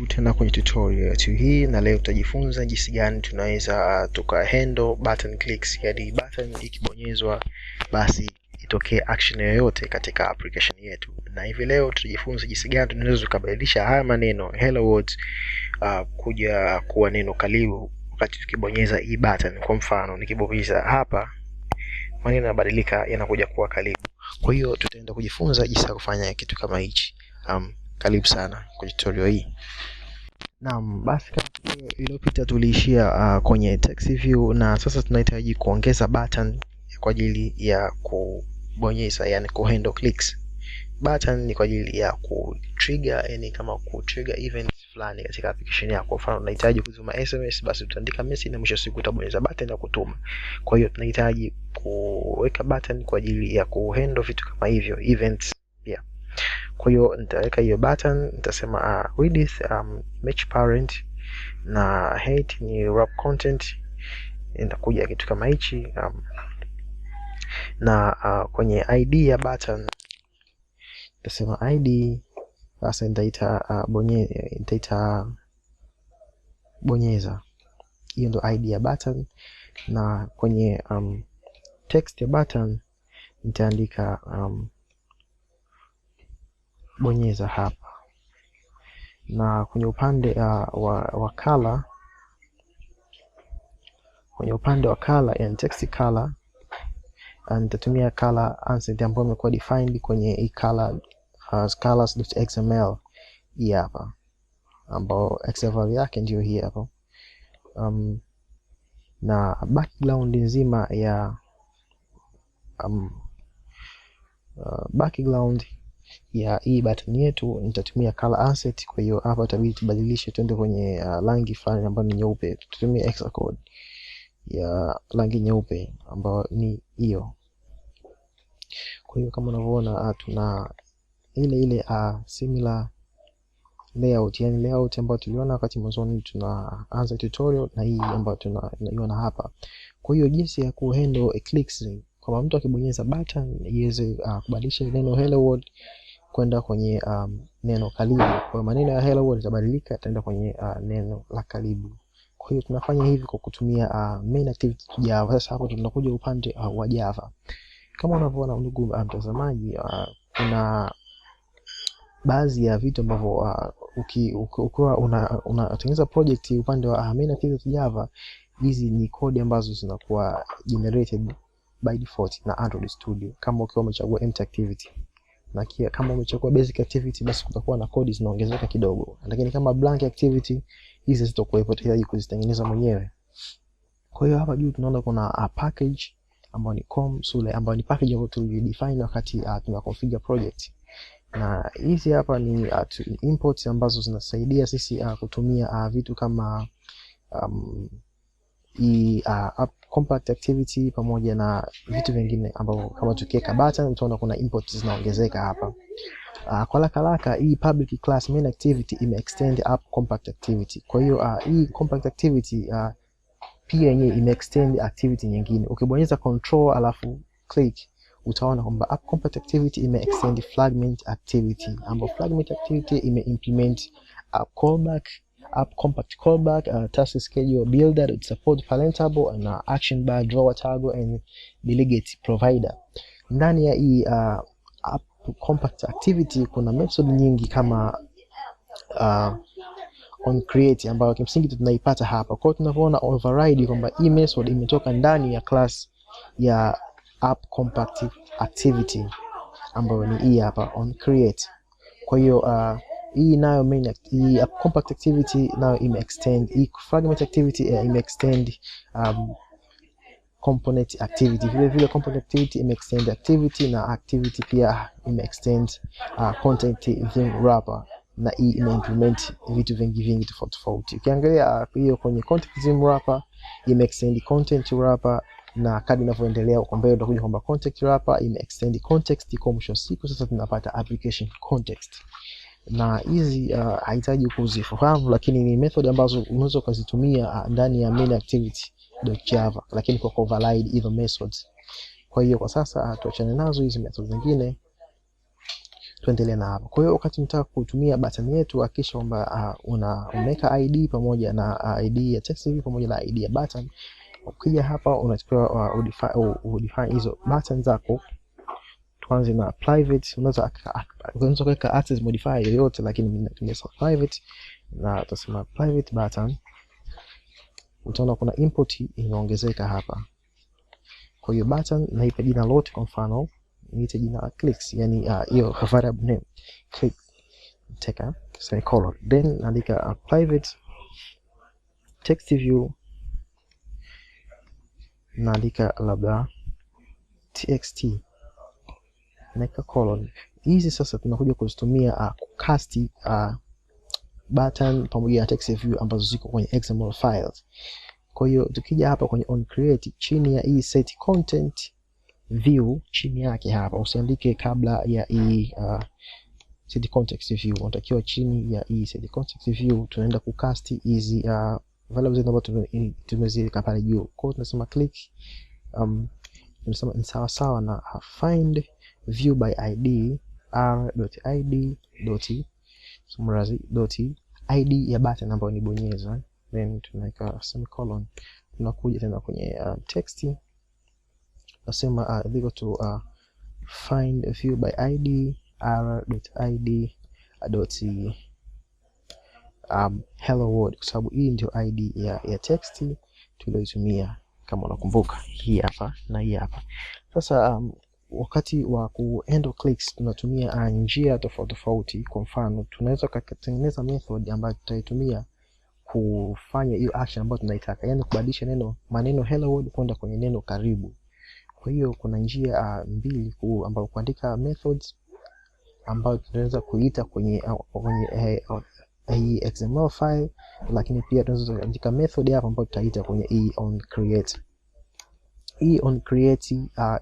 Karibu tena kwenye tutorial yetu hii, na leo tutajifunza jinsi gani tunaweza handle button clicks, yani button ikibonyezwa basi itokee action yoyote katika application yetu. Na hivi leo tutajifunza jinsi gani tunaweza kubadilisha haya maneno hello world kuja kuwa neno karibu wakati tukibonyeza hii button. Kwa mfano nikibonyeza hapa, maneno yanabadilika yanakuja kuwa karibu. Kwa hiyo tutaenda kujifunza jinsi ya kufanya kitu kama hichi. Karibu sana kwenye tutorial hii. Naam, basi kama iliyopita tuliishia kwenye text view, na sasa tunahitaji kuongeza button kwa ajili ya kubonyeza, yani handle clicks. Button ni kwa ajili ya kutrigger, yani kama kutrigger events fulani katika application yako. Kwa mfano unahitaji kutuma SMS, basi utaandika message na mwisho siku utabonyeza button na kutuma. Kwa hiyo tunahitaji kuweka button kwa ajili ya handle vitu kama hivyo, events pia. Kwa hiyo nitaweka hiyo button, nitasema width match parent na height ni wrap content. Nitakuja kitu kama hichi na kwenye ID ya button nitasema ID. Sasa nitaita bonyeza. Hiyo ndo ID ya button, na kwenye text ya button nitaandika bonyeza hapa, na kwenye upande wa color, kwenye upande wa color and text color nitatumia color asset ambayo imekuwa defined kwenye hii color colors.xml hii hapa, ambao xml yake ndio hii hapa. Na background nzima ya background ya hii button yetu nitatumia color asset. Kwa hiyo hapa itabidi tubadilishe, twende kwenye rangi fulani ambayo ni nyeupe. Tutumie extra code ya rangi nyeupe ambayo ni hiyo. Kwa hiyo kama unavyoona tuna ile similar layout, yani layout ambayo tuliona wakati mwanzoni tunaanza tutorial, na hii ambayo tunaiona hapa. Kwa hiyo jinsi ya handle clicks, kama mtu akibonyeza button iweze kubadilisha neno hello world kwenda kwenye neno karibu. Kwa maneno ya hello world yatabadilika, yataenda kwenye neno la karibu. Kwa hiyo tunafanya hivi kwa kutumia main activity Java. Sasa hapo tunakuja upande wa Java. Kama unavyoona ndugu mtazamaji, kuna baadhi ya vitu ambavyo ukiwa unatengeneza project upande wa main activity Java, hizi ni code ambazo zinakuwa generated by default na Android Studio kama ukiwa umechagua empty activity. Na kia kama umechagua basic activity, basi kutakuwa na code zinaongezeka kidogo, lakini kama blank activity hizi zitakuwepo, utahitaji kuzitengeneza mwenyewe. Kwa hiyo hapa juu tunaona kuna package ambayo ni console, ambayo ni package ambayo tulidefine wakati tuna configure project. Na hizi hapa ni imports ambazo zinasaidia sisi kutumia vitu kama compact activity pamoja na vitu vingine ambavyo kama tukiweka button utaona kuna imports zinaongezeka hapa. Kwa haraka hii public class main activity extend up compact activity. Kwa hiyo hii compact activity pia yenyewe extend activity nyingine. Ukibonyeza control alafu click, utaona kwamba app compact activity extend fragment activity, ambapo fragment activity implement callback, app compact callback, task schedule builder, it support parentable and action bar, drawer toggle and delegate provider. Ndani ya hii app compact activity kuna method nyingi kama on create, ambayo kimsingi tunaipata hapa. Kwa hiyo tunavyoona override kwamba hii method imetoka ndani ya class ya app compact activity ambayo ni hii hapa on create. Kwa hiyo hii nayo hii app compact activity nayo extend hii fragment activity extend component activity. Vile component activity extend activity, na activity pia extend content theme wrapper, na hii implement vitu vingi tofauti. Ukiangalia hiyo kwenye content theme wrapper extend content wrapper, na kadri inavyoendelea kwa mbele utakuja kwamba context wrapper extend context. Kwa mwisho siku sasa tunapata application context. Na hizi hahitaji kuzifahamu, lakini ni method ambazo unaweza kuzitumia ndani ya main activity.java, lakini kwa override hizo methods. Kwa hiyo kwa sasa tuachane nazo hizi methods zingine, tuendelee na hapo. Kwa hiyo wakati unataka kutumia button yetu, hakikisha kwamba unaweka ID pamoja na ID ya text view pamoja na ID ya button. Ukija hapa unachukua udefine hizo button zako. Tuanze na private. Unaweza kuweka access modifier yoyote, lakini mimi natumia private na tutasema private button. Utaona kuna import imeongezeka hapa. Kwa hiyo button naipa jina lote, kwa mfano niite jina clicks, yani hiyo variable name click teka semicolon, then naandika private text view, naandika labda txt naweka colon. Hizi sasa tunakuja kuzitumia kucast button pamoja na text view ambazo ziko kwenye XML files. Kwa hiyo tukija hapa kwenye on create, chini ya hii set content view, chini yake hapa usiandike kabla ya hii set context view, unatakiwa chini ya hii set context view tunaenda kucast hizi values ambazo tumeziweka pale juu. Kwa hiyo tunasema click tunasema ni sawa sawa na find view by id r.id.id ya button ambayo ni bonyeza, then tunaweka semicolon. Tunakuja tena kwenye text, nasema equal to find view by id r.id hello world, kwa sababu hii ndio id ya text tuliyotumia kama unakumbuka, hii hapa na hii hapa. Sasa wakati wa kuhandle clicks tunatumia njia tofauti tofauti. Kwa mfano tunaweza kutengeneza method ambayo tutaitumia kufanya hiyo action ambayo tunaitaka, yani kubadilisha maneno hello world kwenda kwenye neno karibu. Kwa hiyo kuna njia mbili kuu, ambapo kuandika methods ambayo tunaweza kuita kwenye XML file, lakini pia tunaweza kuandika method hapa ambayo tutaita kwenye on create. On create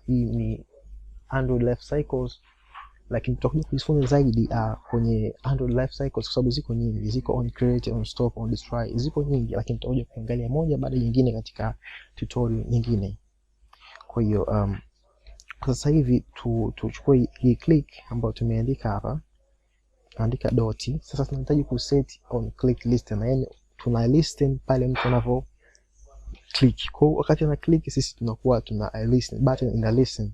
hii ni Android life cycles, lakini tutakuja kujifunza zaidi kwenye Android life cycles kwa sababu ziko nyingi, ziko on create, on stop, on destroy, ziko nyingi, lakini tutakuja kuangalia moja baada ya nyingine katika tutorial nyingine. Kwa hiyo sasa hivi tuchukue hii click ambayo tumeandika hapa, andika dot. Sasa tunahitaji kuset on click listener, yani tuna listen pale mtu anapo click. Kwa wakati ana click sisi tunakuwa tuna listen, button ina listen.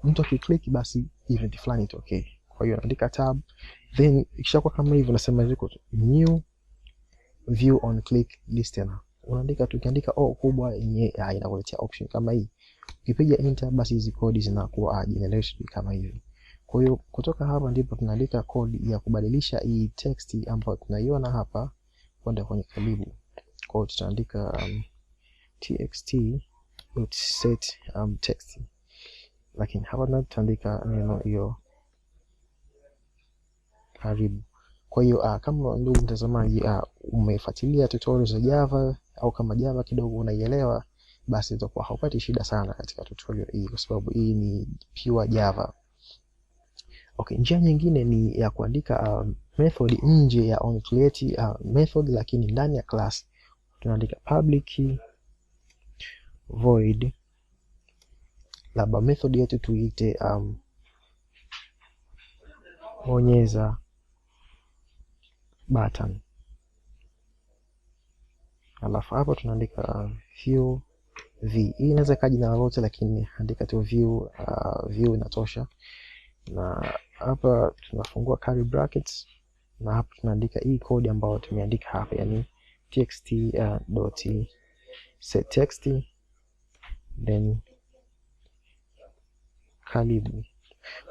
Mtu akiclick basi event fulani itokee. Kwa hiyo naandika tab, then ikishakuwa kama hivyo nasema ziko new view on click listener. Unaandika tukiandika kubwa yenye inakuletea option kama hii. Ukipiga enter basi hizo code zinakuwa generated kama hivi. Kwa hiyo kutoka hapa ndipo tunaandika code ya kubadilisha hii text ambayo tunaiona hapa kwenda kwenye karibu. Kwa hiyo tutaandika txt.set text, lakini hapa tutaandika neno hiyo karibu. Kwa hiyo kama ndugu mtazamaji umefuatilia tutorials za Java, au kama Java kidogo unaielewa, basi utakuwa haupati shida sana katika tutorial hii, kwa sababu hii ni pure Java. Okay, njia nyingine ni ya kuandika method nje ya onCreate method, lakini ndani ya class. Tunaandika public void, labda method yetu tuite bonyeza button. Alafu hapo tunaandika view v. Hii inaweza kaji na lolote, lakini andika tu view inatosha. Na hapa tunafungua curly brackets, na hapa tunaandika hii code ambayo tumeandika hapa, yani txt.set text, then karibu.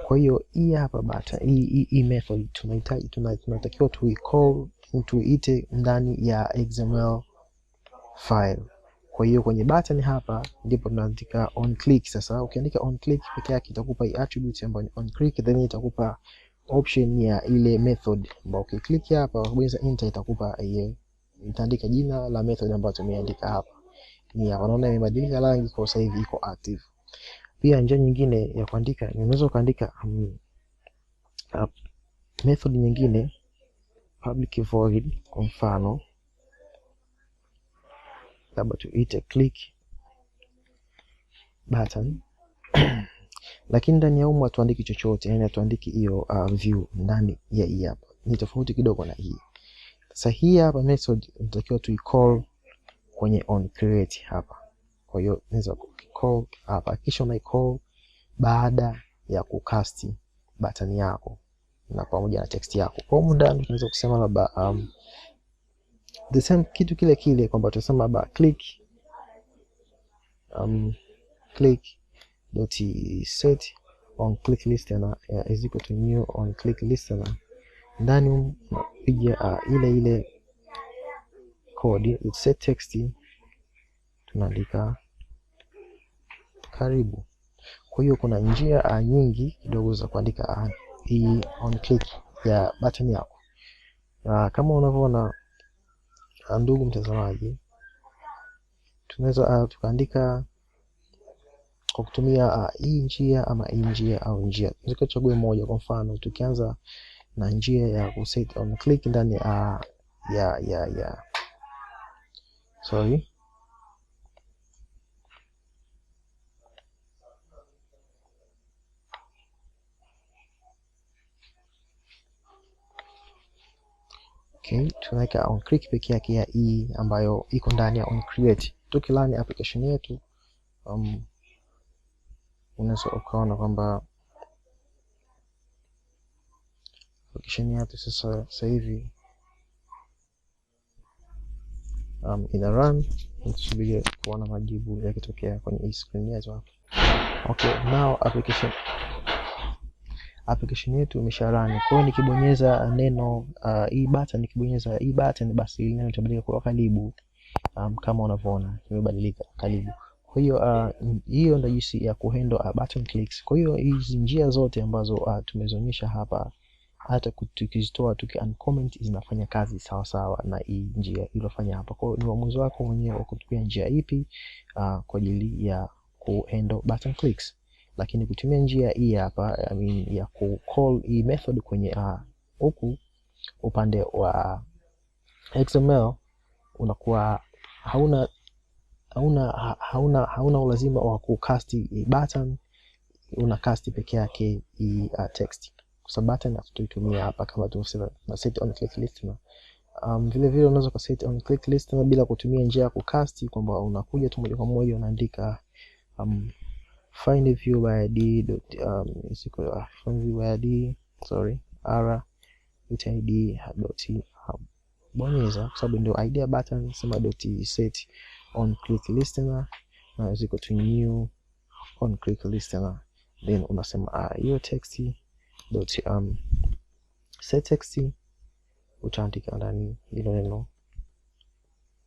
Kwa hiyo hii hapa hii method tunatakiwa tuite ndani ya XML file. Kwa hiyo kwenye button hapa ndipo tunaandika on click. Sasa ukiandika on click peke yake itakupa hii attribute ambayo ni on click, then itakupa option ya ile method ambayo ukiklik hapa ukibonyeza enter itakupa hiyo, itaandika jina la method ambayo tumeandika hapa. Ni hapa naona imebadilika rangi, kwa sasa hivi iko active. Pia njia nyingine ya kuandika, unaweza kuandika method nyingine public void, kwa mfano labda tuite click button lakini ndani ya humu hatuandiki chochote, yani hatuandiki hiyo view ndani ya hii hapa. Ni tofauti kidogo na hii. Sasa hii hapa method tunatakiwa tuicall kwenye onCreate hapa. Kwa hiyo naweza kucall hapa, kisha unaicall baada ya kucast button yako na pamoja na text yako. Kwa muda tunaweza kusema labda the same kitu kile kile, kwamba tutasema labda click dot set on click listener is equal to new on click listener. Ndani unapiga ile code set text, tunaandika karibu. Kwa hiyo kuna njia nyingi kidogo za kuandika hii on click ya button yako. Kama unavyoona ndugu mtazamaji, tunaweza tukaandika kwa kutumia hii njia ama hii njia au njia. Tuchague moja. Kwa mfano tukianza na njia ya kuset on click ndani ya sorry, okay, tunaweka on click peke yake ya hii ambayo iko ndani ya on create. Tukilani application yetu unaweza ukaona kwamba application yetu sasa hivi ina run. Tusubiri kuona majibu yakitokea kwenye hii screen yetu hapa. Okay, now application yetu imesha run. Kwa hiyo nikibonyeza neno hii button, nikibonyeza hii button, basi ile neno litabadilika kuwa karibu, kama unavyoona imebadilika karibu. Kwa hiyo hiyo ndio jinsi ya kuhandle button clicks. Kwa hiyo hizi njia zote ambazo tumezionyesha hapa, hata tukizitoa uncomment, zinafanya kazi sawa sawa na hii njia iliyofanya hapa. Kwa hiyo ni uamuzi wako mwenyewe kutumia njia ipi kwa ajili ya kuhandle button clicks. Lakini kutumia njia hii hapa, ya kucall hii method kwenye huku upande wa XML, unakuwa hauna ulazima wa kucast button, una cast peke yake hii text. Kwa sababu button hatuitumia hapa, kama tulivyosema na set on click listener. Vile vile unaweza ku set on click listener bila kutumia njia ya kucast, kwamba unakuja tu moja kwa moja unaandika find view by id find view by id r id bonyeza, kwa sababu ndio idea button. Sema .set on click listener na is equal to new on click listener, then unasema hiyo text set text, utaandika ndani hilo neno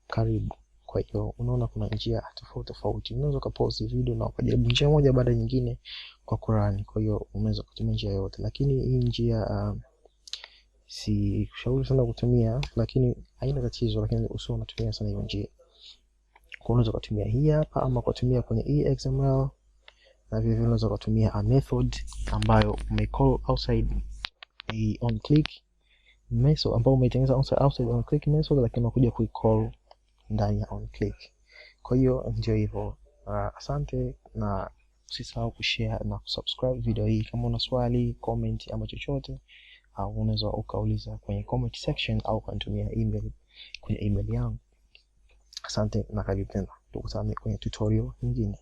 karibu. Kwa hiyo unaona kuna njia tofauti. Unaweza kupause video na ukajaribu njia moja baada nyingine kwa kurani. Kwa hiyo unaweza kutumia njia yote, lakini hii njia si kushauri sana kutumia, lakini haina tatizo, lakini usio unatumia sana hiyo njia. Kwa unaweza kutumia hii hapa ama kutumia kwenye XML, na vile vile unaweza kutumia a method ambayo umecall outside the on click method, ambayo umeitengeneza outside on click method, lakini unakuja kuicall ndani ya on click. Kwa hiyo ndio hivyo. Asante, na usisahau kushare na kusubscribe video hii. Kama una swali, comment ama chochote, unaweza ukauliza kwenye comment section au kunitumia email kwenye email yangu. Asante na karibu tena, tukutane kwenye tutorial nyingine.